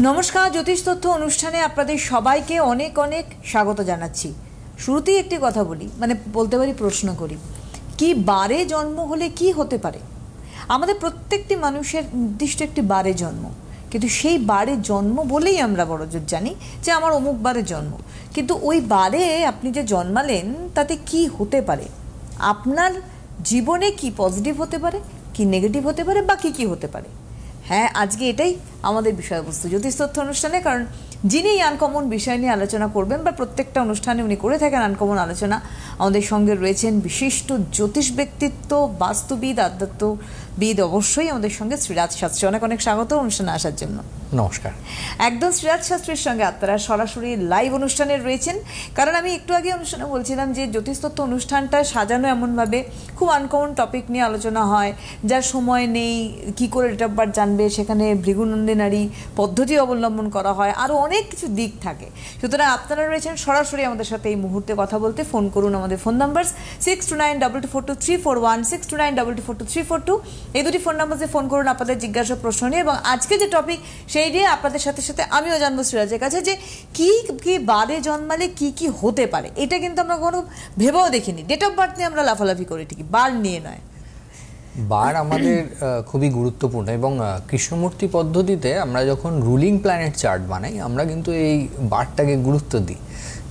নমস্কার, জ্যোতিষ তথ্য অনুষ্ঠানে আপনাদের সবাইকে অনেক অনেক স্বাগত জানাচ্ছি। শুরুতেই একটি কথা বলি, বলতে পারি প্রশ্ন করি, কি বারে জন্ম হলে কি হতে পারে? আমাদের প্রত্যেকটি মানুষের নির্দিষ্ট একটি বারে জন্ম, কিন্তু সেই বারে জন্ম বলেই আমরা বড়জোর জানি যে আমার অমুক বারে জন্ম। কিন্তু ওই বারে আপনি যে জন্মালেন তাতে কি হতে পারে? আপনার জীবনে কি পজিটিভ হতে পারে, কি নেগেটিভ হতে পারে, বা কি হতে পারে? হ্যাঁ, আজকে এটাই আমাদের বিষয়বস্তু জ্যোতিষ তথ্য অনুষ্ঠানে। কারণ যিনি এই আনকমন বিষয় নিয়ে আলোচনা করবেন বা প্রত্যেকটা অনুষ্ঠানে উনি করে থাকেন আনকমন আলোচনা, আমাদের সঙ্গে রয়েছেন বিশিষ্ট জ্যোতিষ ব্যক্তিত্ব, বাস্তুবিদ, আধ্যাত্মবিদ, অবশ্যই আমাদের সঙ্গে শ্রীরাজ শাস্ত্রী। অনেক অনেক স্বাগত অনুষ্ঠানে আসার জন্য। নমস্কার। একদম শ্রীরাজ শাস্ত্রীর সঙ্গে আপনারা সরাসরি লাইভ অনুষ্ঠানে রয়েছেন। কারণ আমি একটু আগে অনুষ্ঠানে বলছিলাম যে জ্যোতিষ তথ্য অনুষ্ঠানটা সাজানো এমনভাবে খুব আনকমন টপিক নিয়ে আলোচনা হয়, যার সময় নেই কি করে ডেট অফ বার্থ জানবে, সেখানে ভৃগুনন্দিনারী পদ্ধতি অবলম্বন করা হয়, আরও অনেক কিছু দিক থাকে। সুতরাং আপনারা রয়েছেন সরাসরি আমাদের সাথে এই মুহূর্তে কথা বলতে। ফোন করুন, আমাদের ফোন নাম্বার 6292242341, 6292242342, এই দুটি ফোন নাম্বারে ফোন করুন আপনাদের জিজ্ঞাসা প্রশ্ন নিয়ে। এবং আজকে যে টপিক সেই নিয়ে আপনাদের সাথে সাথে আমিও জানবো সিরাজের কাছে যে কি কি বারে জন্মালে কি কি হতে পারে। এটা কিন্তু আমরা কোনো ভেবেও দেখিনি। ডেট অফ বার্থ নিয়ে আমরা লাফালাফি করি ঠিকই, বার নিয়ে নয়। বার আমাদের খুবই গুরুত্বপূর্ণ এবং কৃষ্ণমূর্তি পদ্ধতিতে আমরা যখন রুলিং প্ল্যানেট চার্ট বানাই আমরা কিন্তু এই বারটাকে গুরুত্ব দিই।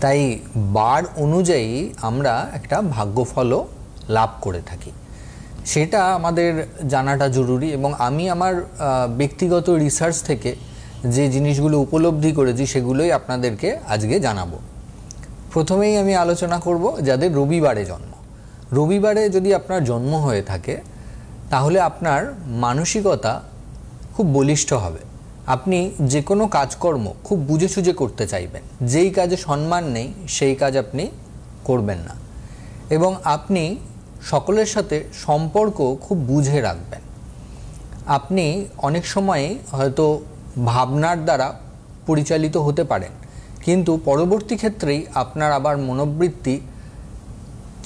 তাই বার অনুযায়ী আমরা একটা ভাগ্যফলও লাভ করে থাকি, সেটা আমাদের জানাটা জরুরি। এবং আমি আমার ব্যক্তিগত রিসার্চ থেকে যে জিনিসগুলো উপলব্ধি করেছি সেগুলোই আপনাদেরকে আজকে জানাবো। প্রথমেই আমি আলোচনা করব যাদের রবিবারে জন্ম। রবিবারে যদি আপনার জন্ম হয়ে থাকে তাহলে আপনার মানসিকতা খুব বলিষ্ঠ হবে। আপনি যে কোনো কাজকর্ম খুব বুঝে সুঝে করতে চাইবেন, যেই কাজে সম্মান নেই সেই কাজ আপনি করবেন না, এবং আপনি সকলের সাথে সম্পর্ক খুব বুঝে রাখবেন। আপনি অনেক সময় হয়তো ভাবনার দ্বারা পরিচালিত হতে পারেন, কিন্তু পরবর্তী ক্ষেত্রেই আপনার আবার মনোবৃত্তি,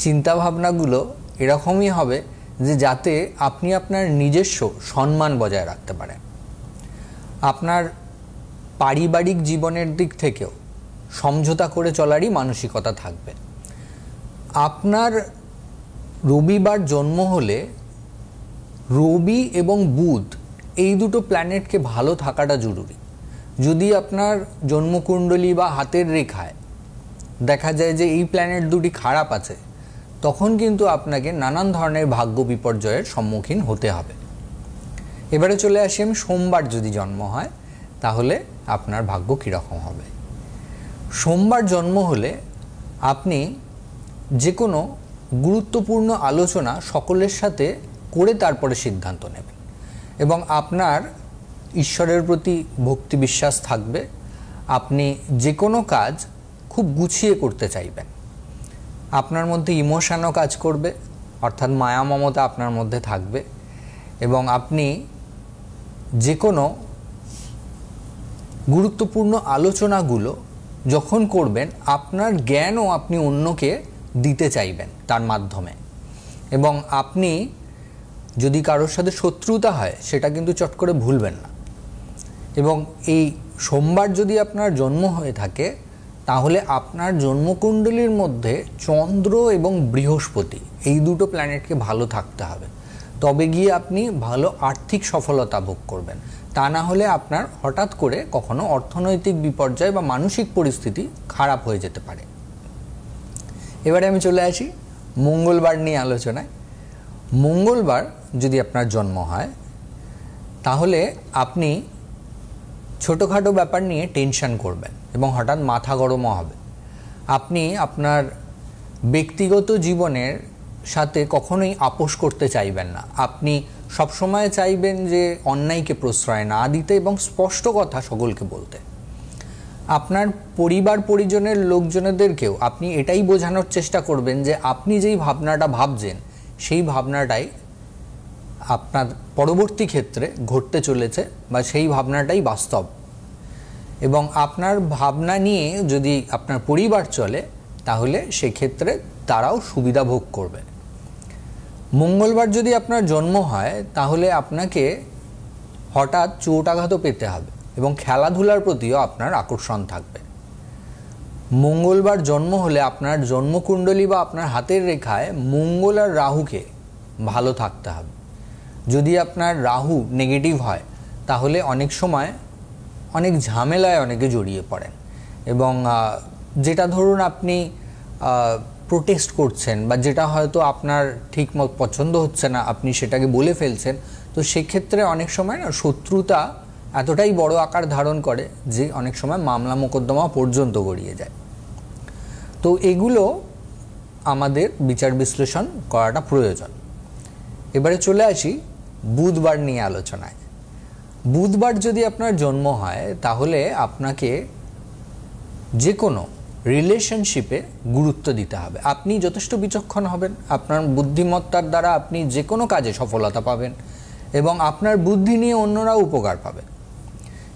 চিন্তাভাবনাগুলো এরকমই হবে যে যাতে আপনি আপনার নিজস্ব সম্মান বজায় রাখতে পারেন। আপনার পারিবারিক জীবনের দিক থেকেও সমঝোতা করে চলারই মানসিকতা থাকবে। আপনার রবিবার জন্ম হলে রবি এবং বুধ এই দুটো প্ল্যানেটকে ভালো থাকাটা জরুরি। যদি আপনার জন্মকুণ্ডলী বা হাতের রেখায় দেখা যায় যে এই প্ল্যানেট দুটি খারাপ আছে, তখন কিন্তু আপনাকে নানান ধরনের ভাগ্য বিপর্যয়ের সম্মুখীন হতে হবে। এবারে চলে আসি আমি সোমবার যদি জন্ম হয় তাহলে আপনার ভাগ্য কীরকম হবে। সোমবার জন্ম হলে আপনি যে কোনো গুরুত্বপূর্ণ আলোচনা সকলের সাথে করে তারপরে সিদ্ধান্ত নেবেন, এবং আপনার ঈশ্বরের প্রতি ভক্তি বিশ্বাস থাকবে। আপনি যে কোনো কাজ খুব গুছিয়ে করতে চাইবেন। আপনার মধ্যে ইমোশনও কাজ করবে, অর্থাৎ মায়া মমতা আপনার মধ্যে থাকবে, এবং আপনি যে কোনো গুরুত্বপূর্ণ আলোচনাগুলো যখন করবেন আপনার জ্ঞানও আপনি অন্যকে দিতে চাইবেন তার মাধ্যমে। এবং আপনি যদি কারোর সাথে শত্রুতা হয় সেটা কিন্তু চট করে ভুলবেন না। এবং এই সোমবার যদি আপনার জন্ম হয়ে থাকে তাহলে আপনার জন্মকুণ্ডলীর মধ্যে চন্দ্র এবং বৃহস্পতি এই দুটো প্ল্যানেটকে ভালো থাকতে হবে, তবে গিয়ে আপনি ভালো আর্থিক সফলতা ভোগ করবেন। তা না হলে আপনার হঠাৎ করে কখনো অর্থনৈতিক বিপর্যয় বা মানসিক পরিস্থিতি খারাপ হয়ে যেতে পারে। এবারে আমি চলে আসি মঙ্গলবার নিয়ে আলোচনায়। মঙ্গলবার যদি আপনার জন্ম হয় তাহলে আপনি ছোটোখাটো ব্যাপার নিয়ে টেনশন করবেন এবং হঠাৎ মাথা গরমও হবে। আপনি আপনার ব্যক্তিগত জীবনের সাথে কখনোই আপোষ করতে চাইবেন না। আপনি সবসময় চাইবেন যে অন্যায়কে প্রশ্রয় না দিতে এবং স্পষ্ট কথা সকলকে বলতে। আপনার পরিবার পরিজনের লোকজনেদেরকেও আপনি এটাই বোঝানোর চেষ্টা করবেন যে আপনি যেই ভাবনাটা ভাবছেন সেই ভাবনাটাই আপনার পরবর্তী ক্ষেত্রে ঘটতে চলেছে বা সেই ভাবনাটাই বাস্তব। এবং আপনার ভাবনা নিয়ে যদি আপনার পরিবার চলে তাহলে সেক্ষেত্রে তারাও সুবিধা ভোগ করবে। মঙ্গলবার যদি আপনার জন্ম হয় তাহলে আপনাকে হঠাৎ চোট আঘাতও পেতে হবে এবং খেলাধুলার প্রতিও আপনার আকর্ষণ থাকবে। মঙ্গলবার জন্ম হলে আপনার জন্মকুণ্ডলী বা আপনার হাতের রেখায় মঙ্গল আর রাহুকে ভালো থাকতে হবে। যদি আপনার রাহু নেগেটিভ হয় তাহলে অনেক সময় অনেক ঝামেলায় অনেকে জড়িয়ে পড়েন, এবং যেটা ধরুন আপনি প্রোটেস্ট করছেন বা যেটা হয়তো আপনার ঠিক মতো পছন্দ হচ্ছে না, আপনি সেটাকে বলে ফেলছেন, তো সেক্ষেত্রে অনেক সময় না শত্রুতা এতটাই বড় আকার ধারণ করে যে অনেক সময় মামলা মোকদ্দমা পর্যন্ত গড়িয়ে যায়। তো এগুলো আমাদের বিচার বিশ্লেষণ করাটা প্রয়োজন। এবারে চলে আসি বুধবার নিয়ে আলোচনায়। বুধবার যদি আপনার জন্ম হয় তাহলে আপনাকে যে কোনো রিলেশনশিপে গুরুত্ব দিতে হবে। আপনি যথেষ্ট বিচক্ষণ হবেন, আপনার বুদ্ধিমত্তার দ্বারা আপনি যে কোনো কাজে সফলতা পাবেন এবং আপনার বুদ্ধি নিয়ে অন্যরাও উপকার পাবে।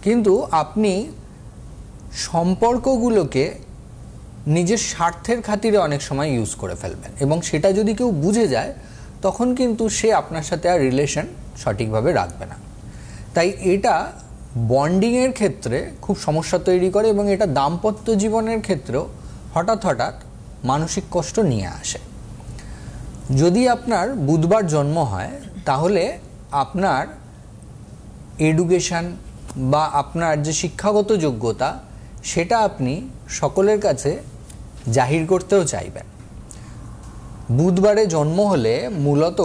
কিন্তু আপনি সম্পর্কগুলোকে নিজের স্বার্থের খাতিরে অনেক সময় ইউজ করে ফেলবেন, এবং সেটা যদি কেউ বুঝে যায় তখন কিন্তু সে আপনার সাথে আর রিলেশন সঠিকভাবে রাখবে না। তাই এটা বন্ডিংয়ের ক্ষেত্রে খুব সমস্যা তৈরি করে, এবং এটা দাম্পত্য জীবনের ক্ষেত্রেও হঠাৎ হঠাৎ মানসিক কষ্ট নিয়ে আসে। যদি আপনার বুধবার জন্ম হয় তাহলে আপনার এডুকেশন বা আপনার যে শিক্ষাগত যোগ্যতা সেটা আপনি সকলের কাছে জাহির করতেও চাইবেন। বুধবারে জন্ম হলে মূলত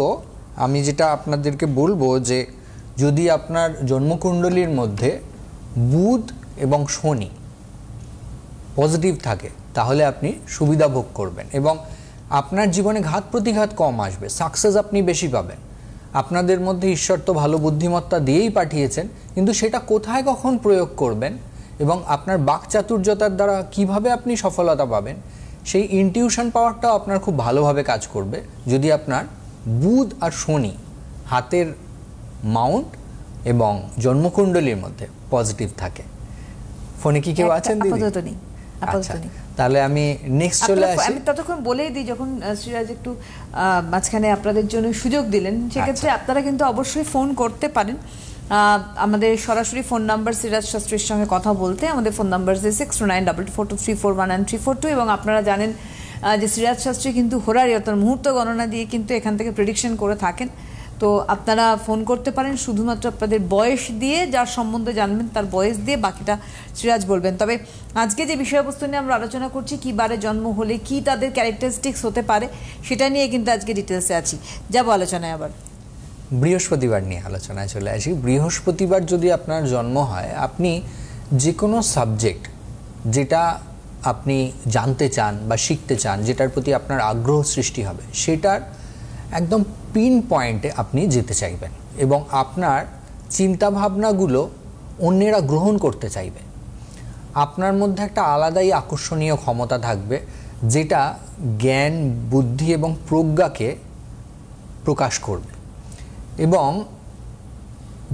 আমি যেটা আপনাদেরকে বলবো যে যদি আপনার জন্মকুণ্ডলীর মধ্যে বুধ এবং শনি পজিটিভ থাকে তাহলে আপনি সুবিধা ভোগ করবেন এবং আপনার জীবনে ঘাত প্রতিঘাত কম আসবে, সাকসেস আপনি বেশি পাবেন। আপনাদের মধ্যে ঈশ্বর তো ভালো বুদ্ধিমত্তা দিয়েই পাঠিয়েছেন, কিন্তু সেটা কোথায় কখন প্রয়োগ করবেন এবং আপনার বাকচাতুর্যতার দ্বারা কিভাবে আপনি সফলতা পাবেন সেই ইনটিউশন পাওয়ারটাও আপনার খুব ভালোভাবে কাজ করবে যদি আপনার বুধ আর শনি হাতের মাউন্ট এবং জন্মকুণ্ডলীর মধ্যে পজিটিভ থাকে। ফোনে কি কেউ আছেন দিদি? আপাতত নেই, আপাতত নেই। তাহলে আমি নেক্সট চলে আসি। আমি ততক্ষণ বলেই দিই, যখন শ্রীরাজ একটু মাঝখানে আপনাদের জন্য সুযোগ দিলেন, সেক্ষেত্রে আপনারা কিন্তু অবশ্যই ফোন করতে পারেন। আমাদের সরাসরি ফোন নাম্বার শ্রীরাজ শাস্ত্রীর সঙ্গে কথা বলতে আমাদের ফোন নাম্বার 629242341934 এবং আপনারা জানেন যে শ্রীরাজ শাস্ত্রী কিন্তু হোরারি অর্থাৎ মুহূর্ত গণনা দিয়ে কিন্তু এখান থেকে প্রেডিকশন করে থাকেন। তো আপনারা ফোন করতে পারেন, শুধুমাত্র আপনাদের বয়স দিয়ে, যার সম্বন্ধে জানবেন তার বয়স দিয়ে বাকিটা শ্রীরাজ বলবেন। তবে আজকে যে বিষয়বস্তু নিয়ে আমরা আলোচনা করছি, কী বারে জন্ম হলে কি তাদের ক্যারেক্টারিস্টিক্স হতে পারে, সেটা নিয়ে কিন্তু আজকে ডিটেলসে আছি। যাবো আলোচনায় আবার বৃহস্পতিবার নিয়ে আলোচনায় চলে আসি। বৃহস্পতিবার যদি আপনার জন্ম হয়, আপনি যে কোনো সাবজেক্ট যেটা আপনি জানতে চান বা শিখতে চান, যেটার প্রতি আপনার আগ্রহ সৃষ্টি হবে, সেটার একদম পিন পয়েন্টে আপনি যেতে চাইবেন এবং আপনার চিন্তাভাবনাগুলো অন্যেরা গ্রহণ করতে চাইবে। আপনার মধ্যে একটা আলাদাই আকর্ষণীয় ক্ষমতা থাকবে যেটা জ্ঞান, বুদ্ধি এবং প্রজ্ঞাকে প্রকাশ করবে। এবং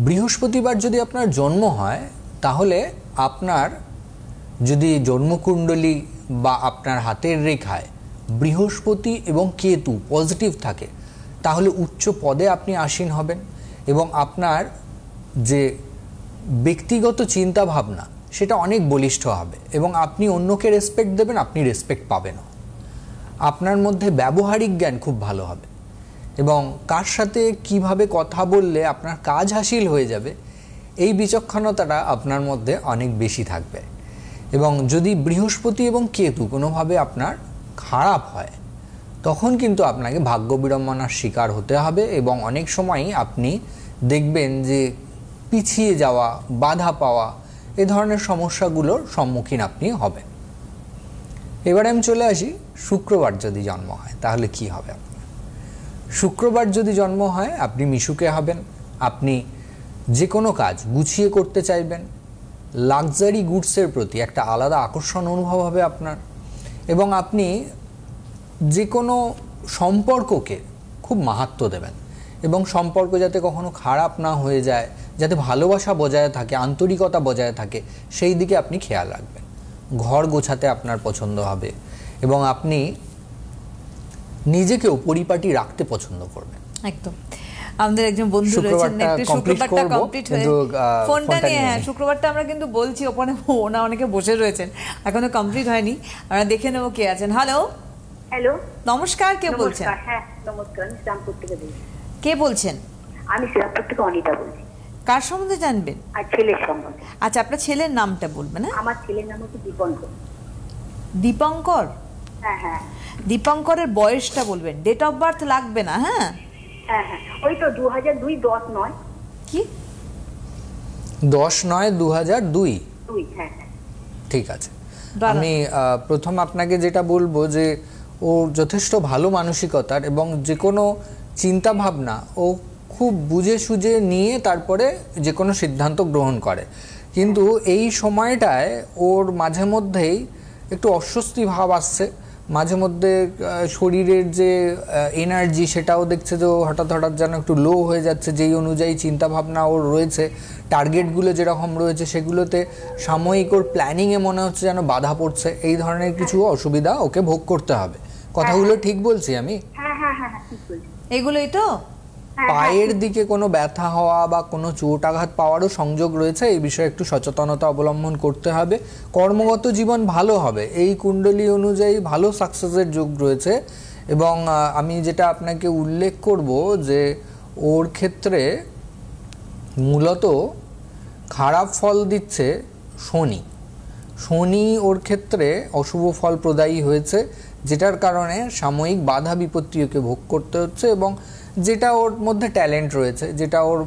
বৃহস্পতিবার যদি আপনার জন্ম হয় তাহলে আপনার যদি জন্মকুণ্ডলী বা আপনার হাতের রেখায় বৃহস্পতি এবং কেতু পজিটিভ থাকে তাহলে উচ্চ পদে আপনি আসীন হবেন এবং আপনার যে ব্যক্তিগত চিন্তা ভাবনা সেটা অনেক বলিষ্ঠ হবে এবং আপনি অন্যকে রেসপেক্ট দেবেন, আপনি রেসপেক্ট পাবেনও। আপনার মধ্যে ব্যবহারিক জ্ঞান খুব ভালো হবে এবং কার সাথে কিভাবে কথা বললে আপনার কাজ হাসিল হয়ে যাবে এই বিচক্ষণতাটা আপনার মধ্যে অনেক বেশি থাকবে। এবং যদি বৃহস্পতি এবং কেতু কোনোভাবে আপনার খারাপ হয় তখন কিন্তু আপনাকে ভাগ্য বিড়ম্বনার শিকার হতে হবে এবং অনেক সময়ই আপনি দেখবেন যে পিছিয়ে যাওয়া, বাধা পাওয়া, এ ধরনের সমস্যাগুলোর সম্মুখীন আপনি হবেন। এবারে আমি চলে আসি শুক্রবার যদি জন্ম হয় তাহলে কি হবে আপনার। শুক্রবার যদি জন্ম হয় আপনি মিশুকে হবেন, আপনি যে কোনো কাজ গুছিয়ে করতে চাইবেন, লাক্সারি গুডসের প্রতি একটা আলাদা আকর্ষণ অনুভব হবে আপনার এবং আপনি যে কোনো সম্পর্ককে খুব মাহাত্ম্য দেবেন এবং সম্পর্ক যাতে কখনো খারাপ না হয়ে যায়, যাতে ভালোবাসা বজায় থাকে, আন্তরিকতা বজায় থাকে, সেই দিকে আপনি খেয়াল রাখবেন। ঘর গোছাতে আপনার পছন্দ হবে এবং আপনি নিজেকেও পরিপাটি রাখতে পছন্দ করবেন। একদম। আমাদের একজন বন্ধু রয়েছেন, একটু শুক্রবারটা কমপ্লিট হয়ে ফোনটা নিয়ে, হ্যাঁ শুক্রবারটা আমরা কিন্তু বলছি ওখানে ওনা অনেকে বসে রয়েছেন, এখনো কমপ্লিট হয়নি, আমরা দেখে নেবো কে আছেন। হ্যালো হ্যালো, নমস্কার, কে বলছেন? হ্যাঁ নমস্কার, আমি শ্রীরামপুর থেকে বলছি। কে বলছেন? আমি শ্রীরামপুর থেকে অনিতা বলছি। কার সম্বন্ধে জানবেন? আর ছেলের সম্বন্ধে। আচ্ছা, আপনার ছেলের নামটা বলবেন। হ্যাঁ, আমার ছেলের নাম হচ্ছে দীপঙ্কর। দীপঙ্কর? হ্যাঁ হ্যাঁ। দীপঙ্করের বয়সটা বলবেন, ডেট অফ বার্থ লাগবে না। হ্যাঁ হ্যাঁ হ্যাঁ, ওই তো 2002 10/9। কি 10/9/2002? হ্যাঁ হ্যাঁ ঠিক আছে। আমি প্রথম আপনাকে যেটা বলবো যে ও যথেষ্ট ভালো মানসিকতার, এবং যে কোনো চিন্তা ভাবনা ও খুব বুঝে সুঝে নিয়ে তারপরে যে কোনো সিদ্ধান্ত গ্রহণ করে, কিন্তু এই সময়টায় ওর মাঝে মধ্যেই একটু অস্বস্তি ভাব আসছে, মাঝে মধ্যে শরীরের যে এনার্জি সেটাও দেখছে যে হঠাৎ হঠাৎ যেন একটু লো হয়ে যাচ্ছে, যেই অনুযায়ী চিন্তাভাবনা ওর রয়েছে, টার্গেটগুলো যেরকম রয়েছে সেগুলোতে সাময়িক ওর প্ল্যানিংয়ে মনে হচ্ছে যেন বাধা পড়ছে। এই ধরনের কিছু অসুবিধা ওকে ভোগ করতে হবে। কথাগুলো ঠিক বলছি আমি? হ্যাঁ হ্যাঁ হ্যাঁ ঠিক বলছি। এগুলোই তো? পায়ের দিকে কোনো ব্যথা হওয়া বা কোনো চোট আঘাত পাওয়ারও সংযোগ রয়েছে, এই বিষয়ে একটু সচেতনতা অবলম্বন করতে হবে। কর্মগত জীবন ভালো হবে, এই কুণ্ডলী অনুযায়ী ভালো সাকসেসের যোগ রয়েছে। এবং আমি যেটা আপনাকে উল্লেখ করব যে ওর ক্ষেত্রে মূলত খারাপ ফল দিচ্ছে শনি। শনি ওর ক্ষেত্রে অশুভ ফল প্রদায়ী হয়েছে, যেটার কারণে সাময়িক বাধা বিপত্তি ওকে ভোগ করতে হচ্ছে, এবং যেটা ওর মধ্যে ট্যালেন্ট রয়েছে, যেটা ওর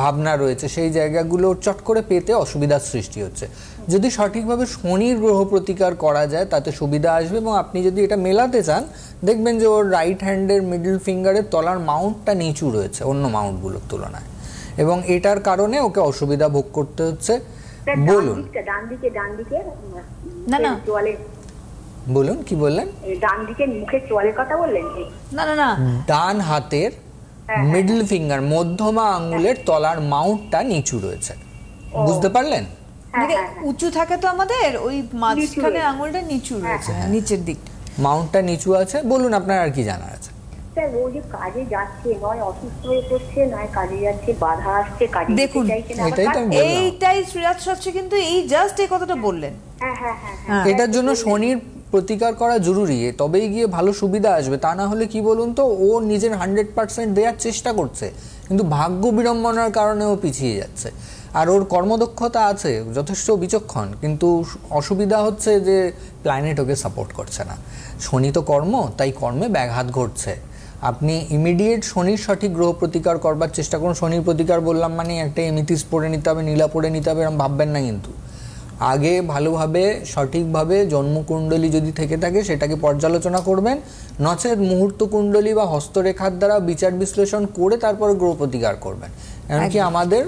ভাবনা রয়েছে, সেই জায়গাগুলো চট করে পেতে অসুবিধার সৃষ্টি হচ্ছে। যদি সঠিকভাবে শনির গ্রহ প্রতিকার করা যায় তাতে সুবিধা আসবে। এবং আপনি যদি এটা মেলাতে চান, দেখবেন যে ওর রাইট হ্যান্ডের মিডল ফিঙ্গারের তলার মাউন্টটা নিচু রয়েছে অন্য মাউন্টগুলোর তুলনায়, এবং এটার কারণে ওকে অসুবিধা ভোগ করতে হচ্ছে। বলুন। ডান দিকে না না বলুন, কি বললেন? ডান দিকে মুখের চোয়ালের কথা বললেন? না না না, ডান হাতের মিডল ফিঙ্গার মধ্যমা আঙ্গুলের তলার মাউন্টটা নিচু রয়েছে, বুঝতে পারলেন? উঁচু থাকে তো আমাদের, ওই মাঝখানে আঙ্গুলটা নিচু রয়েছে, নিচের দিকটা মাউন্টটা নিচু আছে। বলুন, আপনার আর কি জানার আছে? স্যার, ও যে কাজে যাচ্ছে, নয় অসুস্থ হয়ে পড়ছে, নয় কাজে যাচ্ছে বাধা আসছে, কাজে দেখুন এইটাই শ্রীরাজ শাস্ত্রী কিন্তু এই জাস্ট এই কথাটা বললেন। হ্যাঁ হ্যাঁ হ্যাঁ, এটার জন্য শনির প্রতিকার করা জরুরি, তবেই গিয়ে ভালো সুবিধা আসবে। তা না হলে কি বলুন তো, ও নিজের 100% দেওয়ার চেষ্টা করছে, কিন্তু ভাগ্য বিড়ম্বনার কারণে ও পিছিয়ে যাচ্ছে। আর ওর কর্মদক্ষতা আছে, যথেষ্ট বিচক্ষণ, কিন্তু অসুবিধা হচ্ছে যে প্ল্যানেট ওকে সাপোর্ট করছে না। শনি তো কর্ম, তাই কর্মে ব্যাঘাত ঘটছে। আপনি ইমিডিয়েট শনির সঠিক গ্রহ প্রতিকার করবার চেষ্টা করুন। শনির প্রতিকার বললাম মানে একটা এমিথিস পড়ে নিতে হবে, নীলা পড়ে নিতে হবে, এরকম ভাববেন না। কিন্তু আগে ভালোভাবে সঠিকভাবে জন্মকুণ্ডলী যদি থেকে থাকে সেটাকে পর্যালোচনা করবেন, নচেত মুহূর্ত কুণ্ডলী বা হস্তরেখার দ্বারা বিচার বিশ্লেষণ করে তারপরে গ্রহ প্রতিকার করবেন। এমনকি আমাদের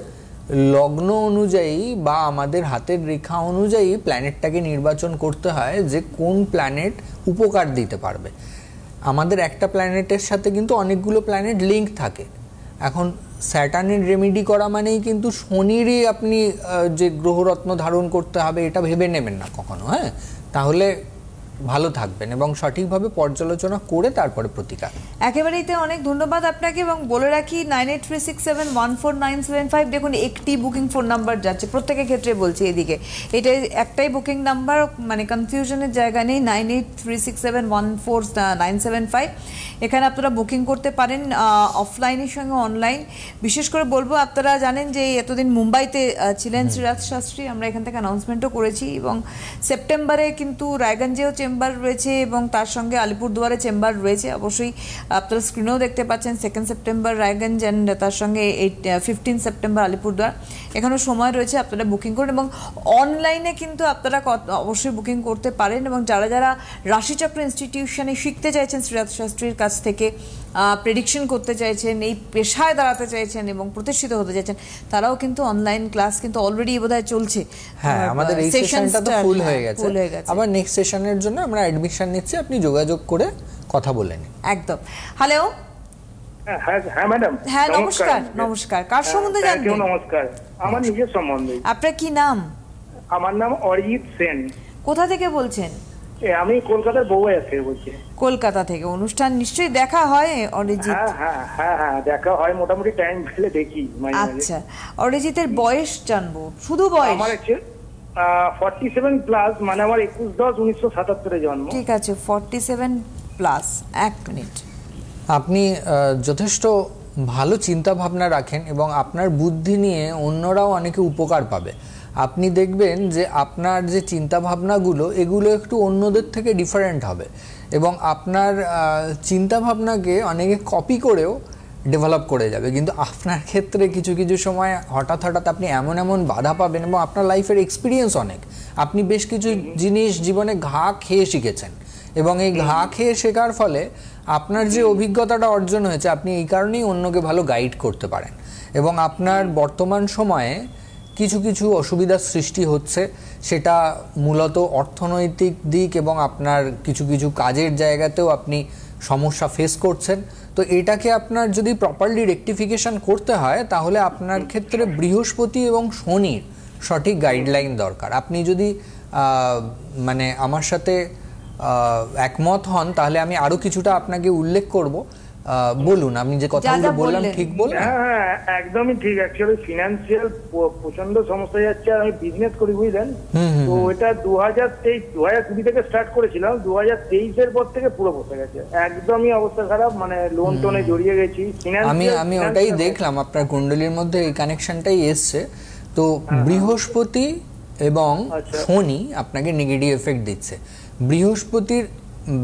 লগ্ন অনুযায়ী বা আমাদের হাতের রেখা অনুযায়ী প্ল্যানেটটাকে নির্বাচন করতে হয় যে কোন প্ল্যানেট উপকার দিতে পারবে। আমাদের একটা প্ল্যানেটের সাথে কিন্তু অনেকগুলো প্ল্যানেট লিঙ্ক থাকে। এখন স্যাটার্নের রেমেডি করা মানেই কিন্তু শনিরই আপনি যে গ্রহরত্ন ধারণ করতে হবে এটা ভেবে নেবেন না কখনো। হ্যাঁ, তাহলে ভালো থাকবেন এবং সঠিকভাবে পর্যালোচনা করে তারপরে প্রতিকার। একেবারেইতে অনেক ধন্যবাদ আপনাকে। এবং বলে রাখি 9836714975, দেখুন একটি বুকিং ফোন নাম্বার যাচ্ছে প্রত্যেকের ক্ষেত্রে, বলছি এদিকে এটা একটাই বুকিং নাম্বার, মানে কনফিউশনের জায়গা নেই। 9836714975, এখানে আপনারা বুকিং করতে পারেন অফলাইনের সঙ্গে অনলাইন। বিশেষ করে বলবো, আপনারা জানেন যে এতদিন মুম্বাইতে ছিলেন শ্রীরাজ শাস্ত্রী, আমরা এখান থেকে অ্যানাউন্সমেন্টও করেছি, এবং সেপ্টেম্বরে কিন্তু রায়গঞ্জেও চেম্বার রয়েছে এবং তার সঙ্গে আলিপুরদুয়ারে চেম্বার রয়েছে। অবশ্যই আপনারা স্ক্রিনেও দেখতে পাচ্ছেন 2 সেপ্টেম্বর রায়গঞ্জ অ্যান্ড তার সঙ্গে 15 সেপ্টেম্বর আলিপুরদুয়ার। এখানেও সময় রয়েছে, আপনারা বুকিং করুন। এবং অনলাইনে কিন্তু আপনারা অবশ্যই বুকিং করতে পারেন। এবং যারা যারা রাশিচক্র ইনস্টিটিউশনে শিখতে চাইছেন শ্রীরাজ শাস্ত্রীর কাছ থেকে, প্রেডিকশন করতে চাইছেন, এই পেশায় দাঁড়াতে চাইছেন এবং প্রতিষ্ঠিত হতে চাইছেন, তারাও কিন্তু অনলাইন ক্লাস কিন্তু অলরেডি বোধহয় চলছে। হ্যাঁ, আমাদের এই সেশনটা তো ফুল হয়ে গেছে। আবার নেক্সট সেশনের জন্য আমরা অ্যাডমিশন নিচ্ছি, আপনি যোগাযোগ করে কথা বলে নিন। একদম। হ্যালো। হ্যাঁ ম্যাডাম। হ্যাঁ, নমস্কার। নমস্কার, কার সম্বন্ধে জানবেন? নমস্কার, আমার নিজের সম্বন্ধে। আপনার কি নাম? আমার নাম অরিজিৎ সেন। কোথা থেকে বলছেন? আমি কলকাতার বউবাজার থেকে বলছি। কলকাতা থেকে। অনুষ্ঠান নিশ্চয়ই দেখা হয় অরিজিৎ? হ্যাঁ, দেখা হয়, মোটামুটি টাইম পেলে দেখি মাঝে মাঝে। আচ্ছা, অরিজিতের বয়স জানবো, শুধু বয়স? আমার 47 প্লাস, মানে আমার 21/10/1977 জন্ম। ঠিক আছে, 47 প্লাস। 1 মিনিট। আপনি যথেষ্ট ভালো চিন্তা ভাবনা রাখেন এবং আপনার বুদ্ধি নিয়ে অন্যরাও অনেকে উপকার পাবে। আপনি দেখবেন যে আপনার যে চিন্তা ভাবনাগুলো এগুলো একটু অন্যদের থেকে ডিফারেন্ট হবে এবং আপনার চিন্তা ভাবনাকে অনেকে কপি করেও ডেভেলপ করে যাবে। কিন্তু আপনার ক্ষেত্রে কিছু কিছু সময় হঠাৎ আপনি এমন বাধা পাবেন এবং আপনার লাইফের এক্সপিরিয়েন্স অনেক, আপনি বেশ কিছু জিনিস জীবনে ঘা খেয়ে শিখেছেন এবং এই ঘা খেয়ে শেখার ফলে আপনার যে অভিজ্ঞতাটা অর্জন হয়েছে আপনি এই কারণেই অন্যকে ভালো গাইড করতে পারেন। এবং আপনার বর্তমান সময়ে কিছু কিছু অসুবিধার সৃষ্টি হচ্ছে, সেটা মূলত অর্থনৈতিক দিক এবং আপনার কিছু কিছু কাজের জায়গাতেও আপনি সমস্যা ফেস করছেন। তো এটাকে আপনার যদি প্রপারলি রেকটিফিকেশন করতে হয় তাহলে আপনার ক্ষেত্রে বৃহস্পতি এবং শনির সঠিক গাইডলাইন দরকার। আপনি যদি মানে আমার সাথে একমত হন তাহলে আমি আরো কিছুটা আপনাকে উল্লেখ করব। বলুন, আমি যে কথাগুলো বললাম ঠিক বললাম? হ্যাঁ, একদমই ঠিক। অ্যাকচুয়ালি ফিনান্সিয়াল প্রচন্ড সমস্যা যাচ্ছে। আমি বিজনেস করি, বুঝলেন তো। এটা 2020 থেকে স্টার্ট করেছিলাম, 2023-এর পর থেকে পুরো বসে গেছে, একদমই অবস্থা খারাপ, মানে লোন টোনে জড়িয়ে গেছি। আমি ওটাই দেখলাম, আপনার কুণ্ডলীর মধ্যে এই কানেকশনটাই এসছে। তো বৃহস্পতি এবং শনি আপনাকে নেগেটিভ এফেক্ট দিচ্ছে। বৃহস্পতির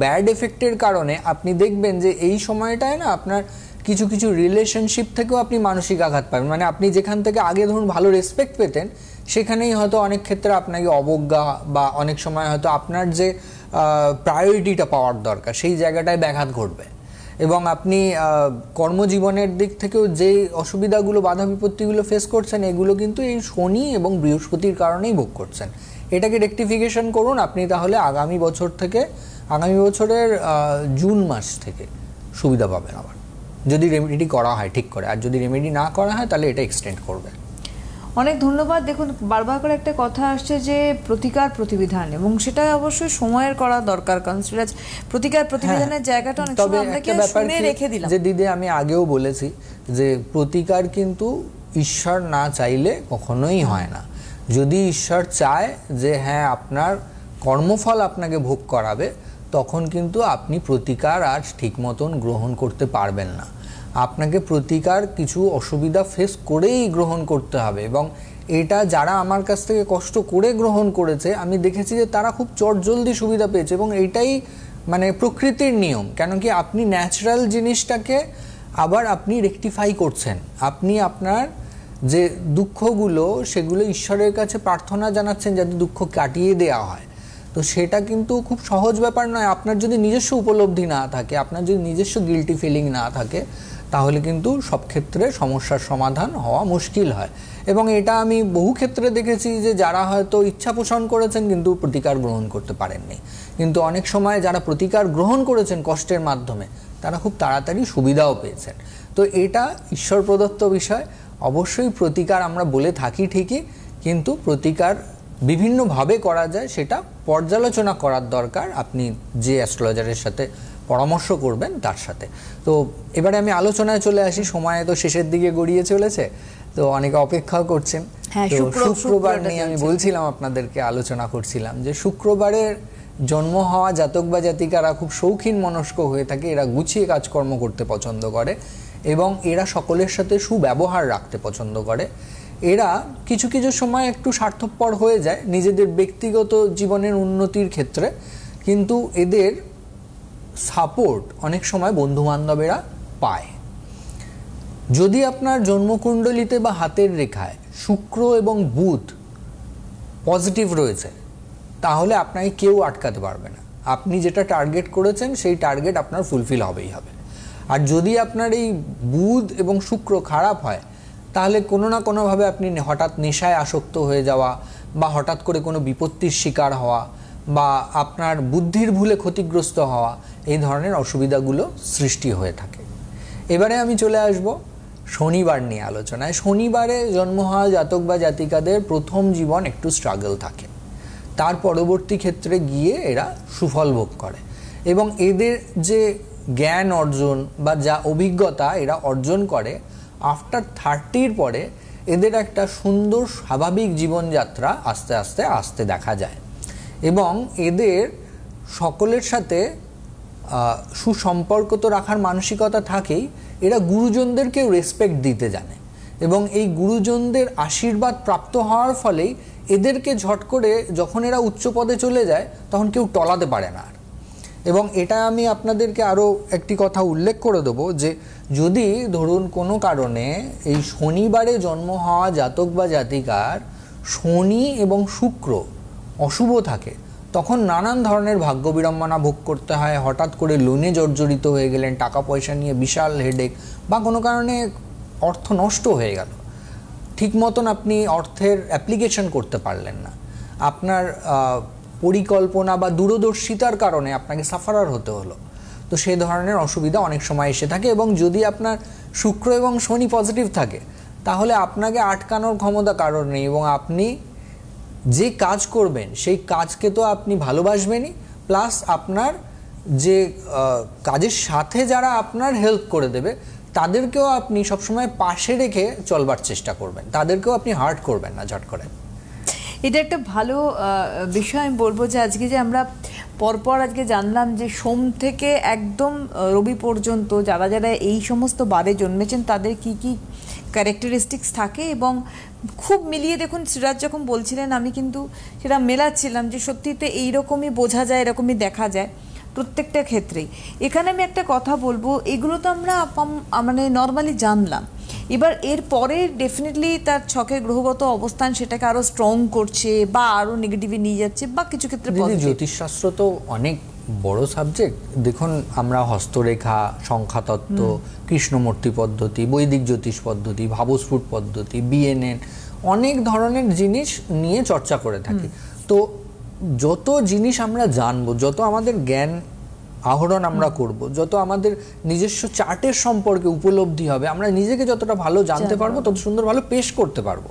ব্যাড এফেক্টের কারণে আপনি দেখবেন যে এই সময়টায় না আপনার কিছু কিছু রিলেশনশিপ থেকেও আপনি মানসিক আঘাত পাবেন। মানে আপনি যেখান থেকে আগে ধরুন ভালো রেসপেক্ট পেতেন সেখানেই হয়তো অনেক ক্ষেত্রে আপনাকে অবজ্ঞা বা অনেক সময় হয়তো আপনার যে প্রায়োরিটিটা পাওয়ার দরকার সেই জায়গাটায় ব্যাঘাত ঘটবে। এবং আপনি কর্মজীবনের দিক থেকেও যে অসুবিধাগুলো বাধা বিপত্তিগুলো ফেস করছেন এগুলো কিন্তু এই শনি এবং বৃহস্পতির কারণেই ভোগ করছেন। এটাকে রেকটিফিকেশন করুন আপনি, তাহলে আগামী বছরের জুন মাস থেকে সুবিধা পাবেন আবার, যদি রেমেডি করা হয় ঠিক করে। আর যদি রেমেডি না করা হয় তাহলে এটা এক্সটেন্ড করবে। অনেক ধন্যবাদ। দেখুন, বারবার করে একটা কথা আসছে যে প্রতিকার প্রতিবিধান, এবং সেটা অবশ্যই সময়ের করা দরকার, কারণ প্রতিকার প্রতিবিধানের জায়গাটা অনেক সময় আমরা কি শুনে রেখে দিলাম। যে দিদি আমি আগেও বলেছি যে প্রতিকার কিন্তু ঈশ্বর না চাইলে কখনোই হয় না। যদি ঈশ্বর চায় যে হ্যাঁ আপনার কর্মফল আপনাকে ভোগ করাবে, তখন কিন্তু আপনি প্রতিকার আর ঠিক মতন গ্রহণ করতে পারবেন না। আপনাকে প্রতিকার কিছু অসুবিধা ফেস করেই গ্রহণ করতে হবে। এবং এটা যারা আমার কাছ থেকে কষ্ট করে গ্রহণ করেছে আমি দেখেছি যে তারা খুব চটজলদি সুবিধা পেয়েছে, এবং এইটাই মানে প্রকৃতির নিয়ম। কেন কি আপনি ন্যাচারাল জিনিসটাকে আবার আপনি রেকটিফাই করছেন, আপনি আপনার যে দুঃখগুলো সেগুলো ঈশ্বরের কাছে প্রার্থনা জানাচ্ছেন যাতে দুঃখ কাটিয়ে দেওয়া হয়। তো সেটা কিন্তু খুব সহজ ব্যাপার নয়। আপনার যদি নিজস্ব উপলব্ধি না থাকে, আপনার যদি নিজস্ব গিল্টি ফিলিং না থাকে, তাহলে কিন্তু সব ক্ষেত্রে সমস্যার সমাধান হওয়া মুশকিল হয়। এবং এটা আমি বহু ক্ষেত্রে দেখেছি যে যারা হয়তো ইচ্ছা পোষণ করেছেন কিন্তু প্রতিকার গ্রহণ করতে পারেননি, কিন্তু অনেক সময় যারা প্রতিকার গ্রহণ করেছেন কষ্টের মাধ্যমে তারা খুব তাড়াতাড়ি সুবিধাও পেয়েছেন। তো এটা ঈশ্বর প্রদত্ত বিষয়। অবশ্যই প্রতিকার আমরা বলে থাকি ঠিকই, কিন্তু প্রতিকার বিভিন্নভাবে করা যায়, সেটা পর্যালোচনা করার দরকার আপনি যে অ্যাস্ট্রোলজারের সাথে পরামর্শ করবেন তার সাথে। তো এবারে আমি আলোচনায় চলে আসি, সময় তো শেষের দিকে গড়িয়ে চলেছে, তো অনেকে অপেক্ষাও করছেন। শুক্রবার নিয়ে আমি বলছিলাম আপনাদেরকে, আলোচনা করছিলাম যে শুক্রবারের জন্ম হওয়া জাতক বা জাতিকারা খুব শৌখিন মনস্ক হয়ে থাকে। এরা গুছিয়ে কাজকর্ম করতে পছন্দ করে এবং এরা সকলের সাথে সুব্যবহার রাখতে পছন্দ করে। এরা কিছু কিছু সময় একটু স্বার্থপর হয়ে যায় নিজেদের ব্যক্তিগত জীবনের উন্নতির ক্ষেত্রে, কিন্তু এদের সাপোর্ট অনেক সময় বন্ধুবান্ধবেরা পায়। যদি আপনার জন্মকুণ্ডলিতে বা হাতের রেখায় শুক্র এবং বুধ পজিটিভ রয়েছে তাহলে আপনাকে কেউ আটকাতে পারবে না। আপনি যেটা টার্গেট করেছেন সেই টার্গেট আপনার ফুলফিল হবেই হবে। আর যদি আপনার এই বুধ এবং শুক্র খারাপ হয় তাহলে কোনো না কোনোভাবে আপনি হঠাৎ নেশায় আসক্ত হয়ে যাওয়া বা হঠাৎ করে কোনো বিপত্তির শিকার হওয়া বা আপনার বুদ্ধির ভুলে ক্ষতিগ্রস্ত হওয়া, এই ধরনের অসুবিধাগুলো সৃষ্টি হয়ে থাকে। এবারে আমি চলে আসব শনিবার নিয়ে আলোচনায়। শনিবারে জন্ম হওয়া জাতক বা জাতিকাদের প্রথম জীবন একটু স্ট্রাগল থাকে, তার পরবর্তী ক্ষেত্রে গিয়ে এরা সুফল ভোগ করে। এবং এদের যে জ্ঞান অর্জন বা যা অভিজ্ঞতা এরা অর্জন করে আফটার 30-র পরে এদের একটা সুন্দর স্বাভাবিক জীবনযাত্রা আস্তে আস্তে আসতে দেখা যায়। এবং এদের সকলের সাথে সুসম্পর্ক তো রাখার মানসিকতা থাকেই, এরা গুরুজনদেরকেও রেসপেক্ট দিতে জানে এবং এই গুরুজনদের আশীর্বাদ প্রাপ্ত হওয়ার ফলেই এদেরকে ঝট করে যখন এরা উচ্চ পদে চলে যায় তখন কেউ টলাতে পারে না। এবং এটা আমি আপনাদেরকে আরও একটি কথা উল্লেখ করে দেবো যে যদি ধরুন কোনো কারণে এই শনিবারে জন্ম হওয়া জাতক বা জাতিকার শনি এবং শুক্র অশুভ থাকে, তখন নানান ধরনের ভাগ্য বিড়ম্বনা ভোগ করতে হয়। হঠাৎ করে লোনে জর্জরিত হয়ে গেলেন, টাকা পয়সা নিয়ে বিশাল হেডেক, বা কোনো কারণে অর্থ নষ্ট হয়ে গেল, ঠিক মতন আপনি অর্থের অ্যাপ্লিকেশন করতে পারলেন না, আপনার পরিকল্পনা বা দূরদর্শিতার কারণে আপনাকে সাফারার হতে হলো। তো সেই ধরনের অসুবিধা অনেক সময় এসে থাকে। এবং যদি আপনার শুক্র এবং শনি পজিটিভ থাকে তাহলে আপনাকে আটকানোর ক্ষমতা কারণ নেই এবং আপনি যে কাজ করবেন সেই কাজকে তো আপনি ভালোবাসবেনই, প্লাস আপনার যে কাজের সাথে যারা আপনার হেল্প করে দেবে তাদেরকেও আপনি সবসময় পাশে রেখে চলবার চেষ্টা করবেন, তাদেরকেও আপনি হার্ট করবেন না ঝট করে। এটা একটা ভালো বিষয় আমি বলবো যে আজকে যে আমরা পরপর আজকে জানলাম যে সোম থেকে একদম রবি পর্যন্ত যারা যারা এই সমস্ত বারে জন্মেছেন তাদের কি কি ক্যারেক্টারিস্টিক্স থাকে। এবং খুব মিলিয়ে দেখুন সিরাজ যখন বলছিলেন আমি কিন্তু সেটা মেলাচ্ছিলাম যে সত্যিতে এইরকমই বোঝা যায়, এরকমই দেখা যায় প্রত্যেকটা ক্ষেত্রেই। এখানে আমি একটা কথা বলবো, এগুলো তো আমরা মানে নর্মালি জানলাম, এবার এর পরে ডেফিনেটলি তার ছকের গ্রহগত অবস্থান সেটাকে আরো স্ট্রং করছে বা আরো নেগেটিভে নিয়ে যাচ্ছে বা কিছু ক্ষেত্রে পজিটিভ। জ্যোতিষশাস্ত্র তো অনেক বড় সাবজেক্ট। দেখুন আমরা হস্তরেখা, সংখ্যাতত্ত্ব, কৃষ্ণমূর্তি পদ্ধতি, বৈদিক জ্যোতিষ পদ্ধতি, ভাবস্ফুট পদ্ধতি, বিএনএন, অনেক ধরনের জিনিস নিয়ে চর্চা করে থাকি। তো যত জিনিস আমরা জানবো, যত আমাদের জ্ঞান আহরণ আমরা করব, যত আমাদের নিজস্ব চার্টের সম্পর্কে উপলব্ধি হবে, আমরা নিজেকে যতটা ভালো জানতে পারবো তত সুন্দর ভালো পেশ করতে পারবো।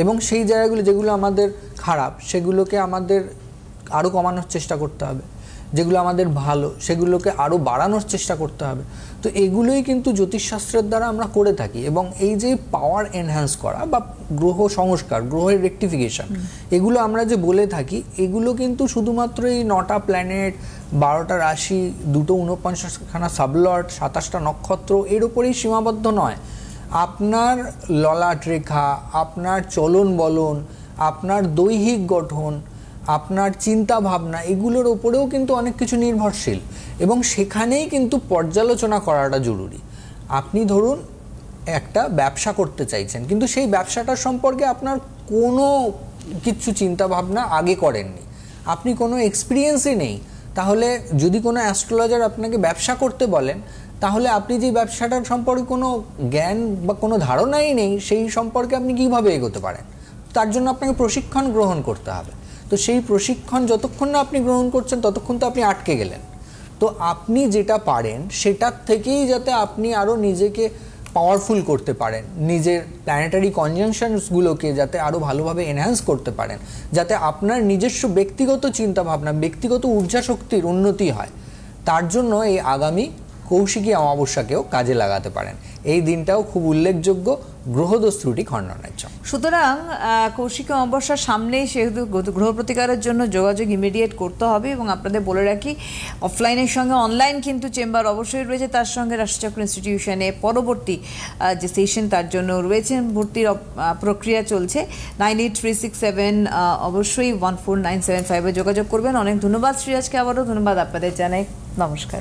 এবং সেই জায়গাগুলো যেগুলো আমাদের খারাপ সেগুলোকে আমাদের আরো কমানোর চেষ্টা করতে হবে, যেগুলো আমাদের ভালো সেগুলোকে আরো বাড়ানোর চেষ্টা করতে হবে। তো এগুলোই কিন্তু জ্যোতিষশাস্ত্রের দ্বারা আমরা করে থাকি। এবং এই যে পাওয়ার এনহ্যান্স করা বা গ্রহ সংস্কার, গ্রহের রেকটিফিকেশন, এগুলো আমরা যে বলে থাকি, এগুলো কিন্তু শুধুমাত্র এই 9টা প্ল্যানেট, 12টা রাশি, 249খানা সাবলট, 27টা নক্ষত্র এর উপরেই সীমাবদ্ধ নয়। আপনার ললাট রেখা, আপনার চলন বলন, আপনার দৈহিক গঠন, আপনার চিন্তা ভাবনা, এগুলোর ওপরেও কিন্তু অনেক কিছু নির্ভরশীল। এবং সেখানেই কিন্তু পর্যালোচনা করাটা জরুরি। আপনি ধরুন একটা ব্যবসা করতে চাইছেন, কিন্তু সেই ব্যবসাটার সম্পর্কে আপনার কোনো কিছু চিন্তা ভাবনা আগে করেননি, আপনি কোনো এক্সপিরিয়েন্সই নেই, তাহলে যদি কোনো অ্যাস্ট্রোলজার আপনাকে ব্যবসা করতে বলেন, তাহলে আপনি যে ব্যবসাটার সম্পর্কে কোনো জ্ঞান বা কোনো ধারণাই নেই, সেই সম্পর্কে আপনি কীভাবে এগোতে পারেন? তার জন্য আপনাকে প্রশিক্ষণ গ্রহণ করতে হবে। তো সেই প্রশিক্ষণ যতক্ষণ না আপনি গ্রহণ করছেন ততক্ষণ তো আপনি আটকে গেলেন। তো আপনি যেটা পারেন সেটার থেকেই যাতে আপনি আরও নিজেকে পাওয়ারফুল করতে পারেন, নিজের প্ল্যানেটারি কনজাংশনসগুলোকে যাতে আরও ভালোভাবে এনহ্যান্স করতে পারেন, যাতে আপনার নিজস্ব ব্যক্তিগত চিন্তাভাবনা, ব্যক্তিগত ঊর্জা শক্তির উন্নতি হয়, তার জন্য এই আগামী কৌশিকী অমাবস্যাকেও কাজে লাগাতে পারেন। এই দিনটাও খুব উল্লেখযোগ্য গ্রহদোষ ত্রুটি খণ্ডনের জন্য। সুতরাং কৌশিকী অমাবস্যার সামনেই সেহেতু গ্রহ প্রতিকারের জন্য যোগাযোগ ইমিডিয়েট করতে হবে। এবং আপনাদের বলে রাখি, অফলাইনের সঙ্গে অনলাইন কিন্তু চেম্বার অবশ্যই রয়েছে, তার সঙ্গে রাষ্ট্রচক্র ইনস্টিটিউশনে পরবর্তী যে সেশন তার জন্য রয়েছে, ভর্তির প্রক্রিয়া চলছে। 983667 অবশ্যই 14975 যোগাযোগ করবেন। অনেক ধন্যবাদ শ্রীরাজকে, আবারও ধন্যবাদ আপনাদের জানাই। নমস্কার।